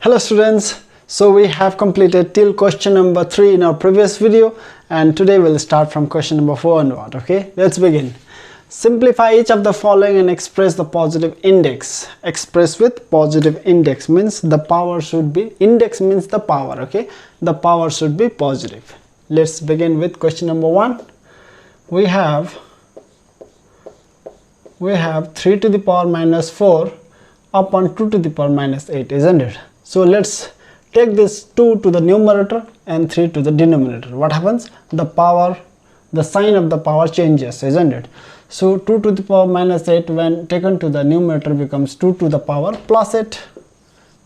Hello students, so we have completed till question number 3 in our previous video, and today we'll start from question number 4 onward. Okay, let's begin. Simplify each of the following and express the positive index. Express with positive index means the power should be, index means the power, okay, the power should be positive. Let's begin with question number 1. We have 3 to the power minus 4 upon 2 to the power minus 8, isn't it? So let's take this 2 to the numerator and 3 to the denominator. What happens? The power, the sign of the power changes, isn't it? So 2 to the power minus 8 when taken to the numerator becomes 2 to the power plus 8,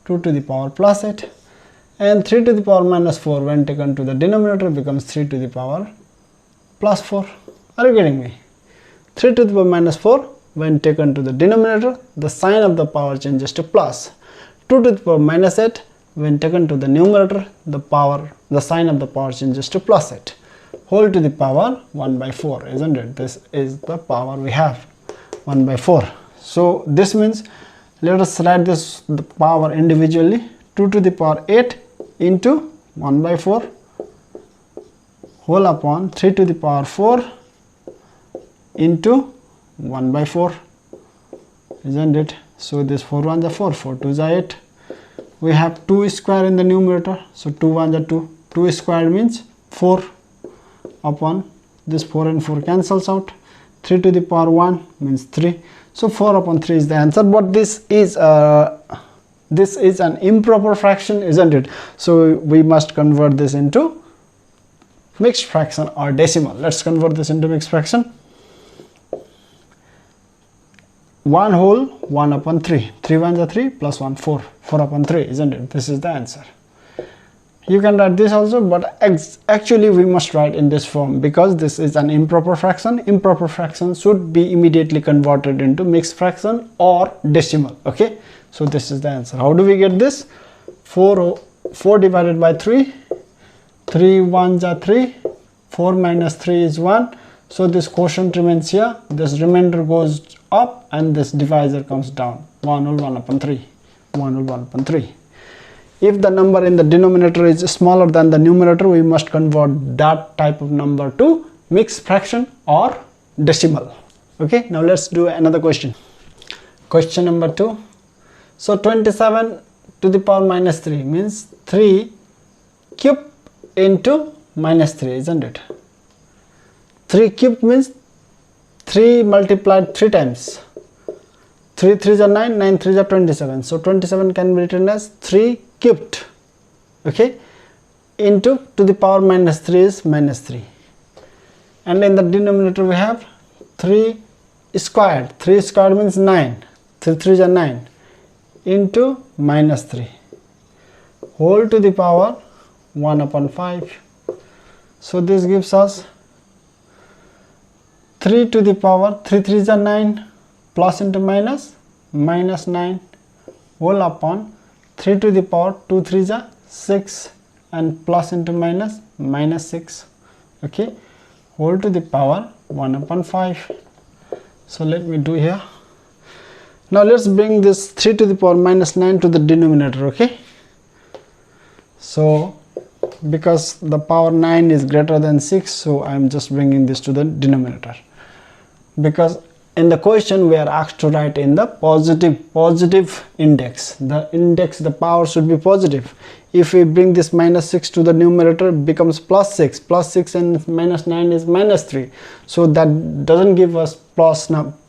2 to the power plus 8, and 3 to the power minus 4 when taken to the denominator becomes 3 to the power plus 4. Are you getting me? 3 to the power minus 4 when taken to the denominator, the sign of the power changes to plus. 2 to the power minus 8 when taken to the numerator, the sign of the power changes to plus 8 whole to the power 1 by 4, isn't it? This is the power we have, 1 by 4. So this means, let us write the power individually. 2 to the power 8 into 1 by 4 whole upon 3 to the power 4 into 1 by 4, isn't it? So this 4 1s are 4, 4 2s are 8. We have 2 square in the numerator, so 2 1s are 2. 2 square means 4 upon this 4 and 4 cancels out. 3 to the power 1 means 3. So 4 upon 3 is the answer. But this is an improper fraction, isn't it? So we must convert this into mixed fraction or decimal. Let's convert this into mixed fraction. 1 whole 1 upon 3, 3 1s are 3 plus 1 4, 4 upon 3, isn't it? This is the answer. You can write this also, but actually we must write in this form because this is an improper fraction. Improper fraction should be immediately converted into mixed fraction or decimal. Okay, so this is the answer. How do we get this? 4 divided by 3, 3 1s are 3, 4 minus 3 is 1. So this quotient remains here, this remainder goes up and this divisor comes down. 1 whole 1 upon 3, 1 whole 1 upon 3. If the number in the denominator is smaller than the numerator, we must convert that type of number to mixed fraction or decimal. Okay, now let's do another question. Question number 2. So 27 to the power minus 3 means 3 cube into minus 3, isn't it? 3 cube means 3 multiplied 3 times. 3 3s are 9, 9 3s are 27. So 27 can be written as 3 cubed. Okay, into to the power minus 3 is minus 3. And in the denominator we have 3 squared. 3 squared means 9. 3 3s are 9 into minus 3 whole to the power 1 upon 5. So this gives us 3 to the power 3 3s are 9 plus into minus minus 9 whole upon 3 to the power 2 3s are 6 and plus into minus minus 6. Okay, whole to the power 1 upon 5. So let me do here. Now let's bring this 3 to the power minus 9 to the denominator. Okay, so because the power 9 is greater than 6, so I am just bringing this to the denominator. Because in the question we are asked to write in the positive index. The index, the power should be positive. If we bring this minus 6 to the numerator, it becomes plus 6. Plus 6 and minus 9 is minus 3. So that doesn't give us positive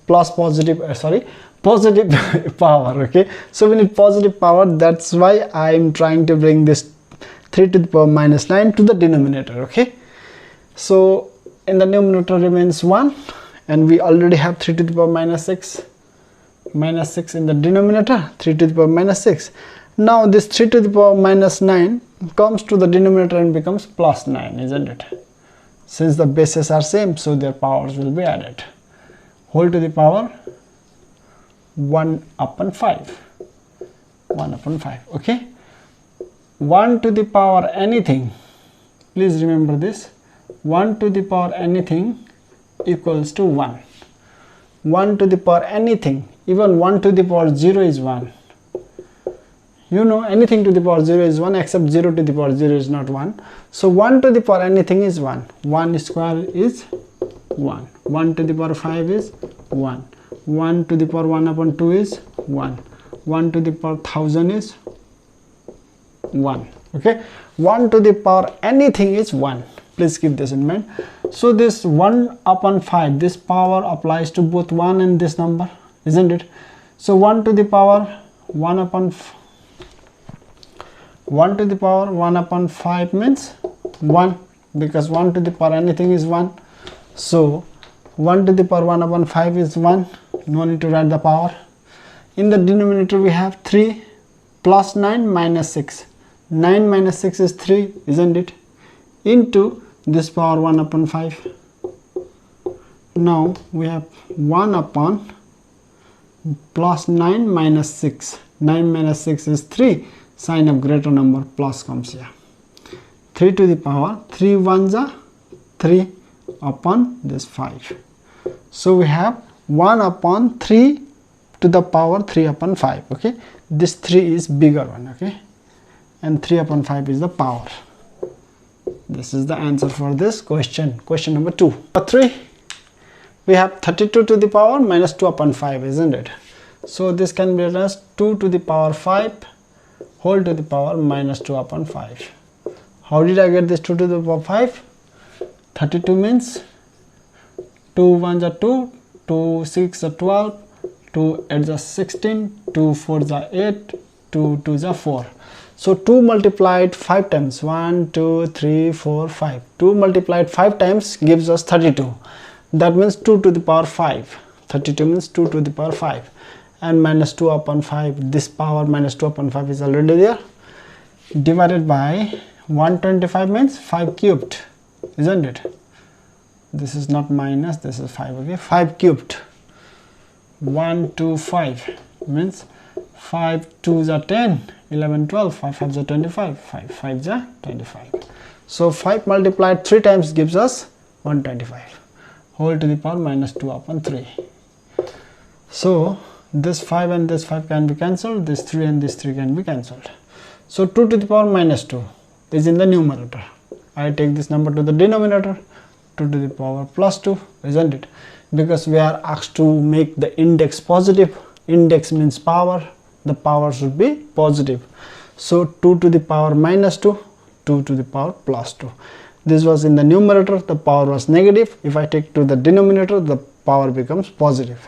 power. Okay, so we need positive power. That's why I am trying to bring this 3 to the power minus 9 to the denominator. Okay, so in the numerator remains 1. And we already have 3 to the power minus 6 in the denominator, 3 to the power minus 6. Now this 3 to the power minus 9 comes to the denominator and becomes plus 9, isn't it? Since the bases are same, so their powers will be added. Whole to the power 1 upon 5. 1 upon 5, okay? 1 to the power anything, please remember this, 1 to the power anything equals to 1. 1 to the power anything, even 1 to the power 0 is 1. You know, anything to the power 0 is 1 except 0 to the power 0 is not 1. So 1 to the power anything is 1. 1 square is 1. 1 to the power 5 is 1. 1 to the power 1 upon 2 is 1. 1 to the power 1000 is 1. Okay, 1 to the power anything is 1. Please keep this in mind. So this 1 upon 5, this power applies to both 1 and this number, isn't it? So 1 to the power 1 upon 5 means 1, because 1 to the power anything is 1. So 1 to the power 1 upon 5 is 1. No need to write the power. In the denominator we have 3 plus 9 minus 6. 9 minus 6 is 3, isn't it? Into this power 1 upon 5. Now we have 1 upon plus 9 minus 6. 9 minus 6 is 3. Sign of greater number plus comes here. 3 to the power 3 ones are 3 upon this 5. So we have 1 upon 3 to the power 3 upon 5. Okay, this 3 is bigger one. Okay, and 3 upon 5 is the power. This is the answer for this question. Question number 2. For 3, we have 32 to the power minus 2 upon 5, isn't it? So this can be written as 2 to the power 5 whole to the power minus 2 upon 5. How did I get this 2 to the power 5? 32 means 2 1s are 2, 2 6 are 12, 2 8s are 16, 2 4s are 8, 2 2s are 4. So 2 multiplied 5 times, 1 2 3 4 5. 2 multiplied 5 times gives us 32. That means 2 to the power 5. 32 means 2 to the power 5. And minus 2 upon 5, this power minus 2 upon 5 is already there. Divided by 125 means 5 cubed, isn't it? This is not minus, this is 5. Okay, 5 cubed. 125 means 5 2s are 10, 11 12, 5 5s are 25, 5 5s are 25. So 5 multiplied 3 times gives us 125 whole to the power minus 2 upon 3. So this 5 and this 5 can be cancelled, this 3 and this 3 can be cancelled. So 2 to the power minus 2 is in the numerator. I take this number to the denominator, 2 to the power plus 2, isn't it? Because we are asked to make the index positive. Index means power, the power should be positive. So 2 to the power minus 2, 2 to the power plus 2. This was in the numerator, the power was negative. If I take to the denominator, the power becomes positive.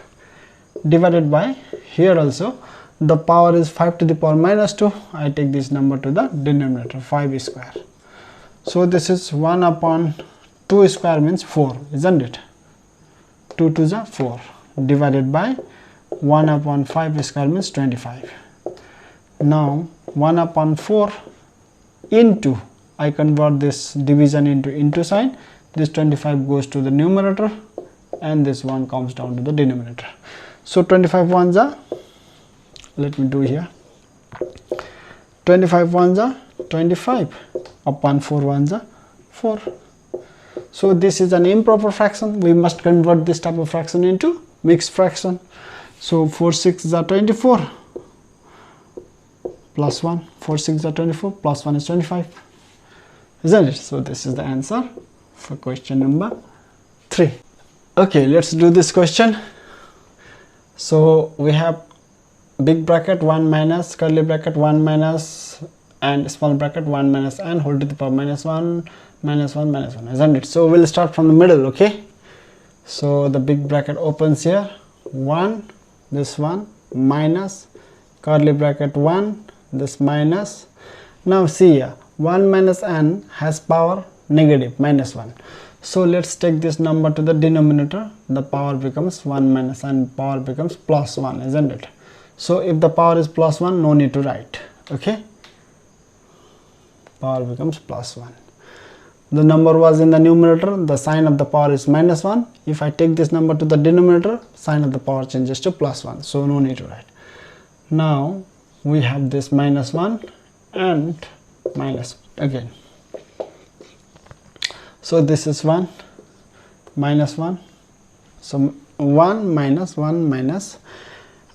Divided by, here also the power is 5 to the power minus 2. I take this number to the denominator, 5 square. So this is 1 upon 2 square means 4, isn't it? 2 to the 4. Divided by 1 upon 5 square means 25. Now 1 upon 4 into, I convert this division into sign. This 25 goes to the numerator and this 1 comes down to the denominator. So 25 ones are, let me do here, 25 ones are 25 upon 4 ones are 4. So this is an improper fraction. We must convert this type of fraction into mixed fraction. So 4 6s are 24 plus 1, 4 6s are 24 plus 1 is 25, isn't it? So this is the answer for question number 3. Okay, let's do this question. So we have big bracket 1 minus, curly bracket 1 minus, and small bracket 1 minus n whole to the power minus 1 minus 1 minus 1, isn't it? So we'll start from the middle. Okay, so the big bracket opens here, 1, this one, minus, curly bracket 1, this minus. Now see here, 1 minus n has power negative, minus 1. So let's take this number to the denominator. The power becomes 1 minus n, power becomes plus 1, isn't it? So if the power is plus 1, no need to write. Okay, power becomes plus 1. The number was in the numerator, the sign of the power is minus 1. If I take this number to the denominator, sign of the power changes to plus 1, so no need to write. Now we have this minus 1 and minus again. So this is 1 minus 1. So 1 minus 1 minus.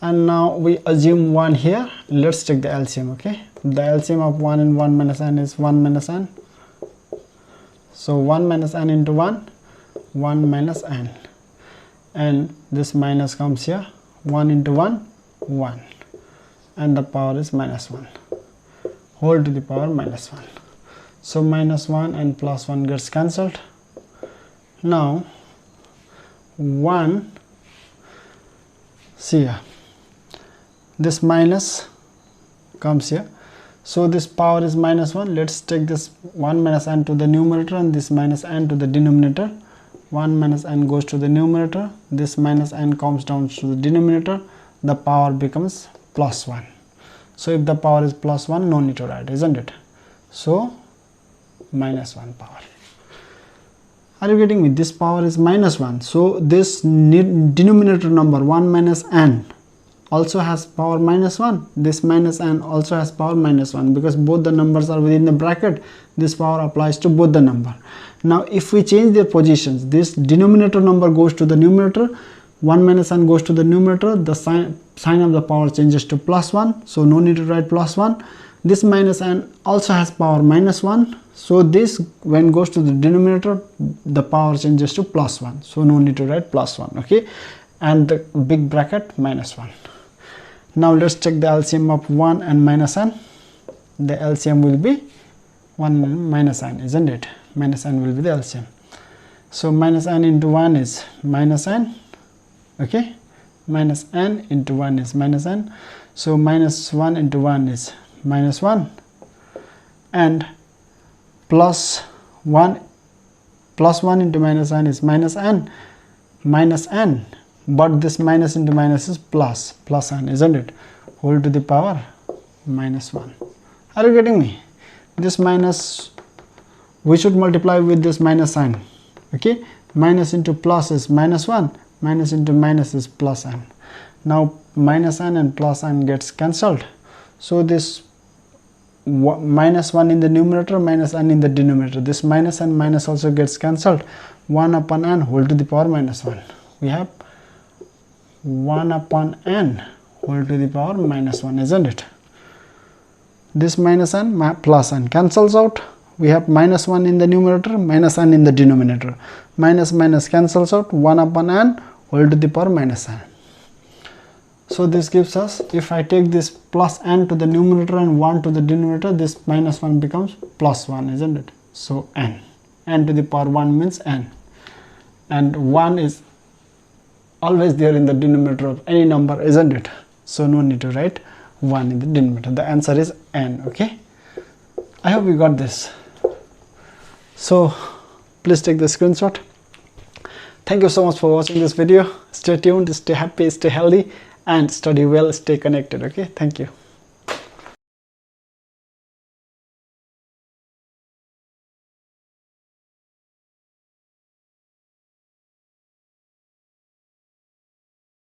and now we assume 1 here. Let's take the LCM. Okay, the LCM of 1 and 1 minus n is 1 minus n. So 1 minus n into 1, 1 minus n, and this minus comes here. 1 into 1, 1, and the power is minus 1, whole to the power minus 1. So minus 1 and plus 1 gets cancelled. Now 1, see here, this minus comes here, so this power is minus 1. Let's take this 1 minus n to the numerator and this minus n to the denominator. 1 minus n goes to the numerator, this minus n comes down to the denominator, the power becomes plus 1. So if the power is plus 1, no need to write, isn't it? So minus 1 power. Are you getting me? This power is minus 1. So this denominator number 1 minus n also has power minus 1. This minus n also has power minus 1, because both the numbers are within the bracket. This power applies to both the number. Now if we change their positions, this denominator number goes to the numerator, 1 minus n goes to the numerator, the sign of the power changes to plus 1, so no need to write plus 1. This minus n also has power minus 1, so this when goes to the denominator, the power changes to plus 1, so no need to write plus 1. Okay, and the big bracket minus 1. Now let's check the LCM of 1 and minus n. The LCM will be 1 and minus n, isn't it? Minus n will be the LCM. So minus n into 1 is minus n. Okay, minus n into 1 is minus n. So minus 1 into 1 is minus 1, and plus 1 into minus n is minus n, but this minus into minus is plus n, isn't it? Whole to the power minus 1. Are you getting me? This minus, we should multiply with this minus sign. Okay, minus into plus is minus 1, minus into minus is plus n. Now minus n and plus n gets cancelled, so this minus 1 in the numerator, minus n in the denominator, this minus and minus also gets cancelled. 1 upon n whole to the power minus 1. We have 1 upon n whole to the power minus 1, isn't it? This minus n plus n cancels out. We have minus 1 in the numerator, minus n in the denominator. Minus minus cancels out. 1 upon n whole to the power minus n. So this gives us, if I take this plus n to the numerator and 1 to the denominator, this minus 1 becomes plus 1, isn't it? So n to the power 1 means n, and 1 is always there in the denominator of any number, isn't it? So no need to write 1 in the denominator. The answer is n. Okay, I hope you got this. So please take the screenshot. Thank you so much for watching this video. Stay tuned, stay happy, stay healthy, and study well, stay connected. Okay, thank you.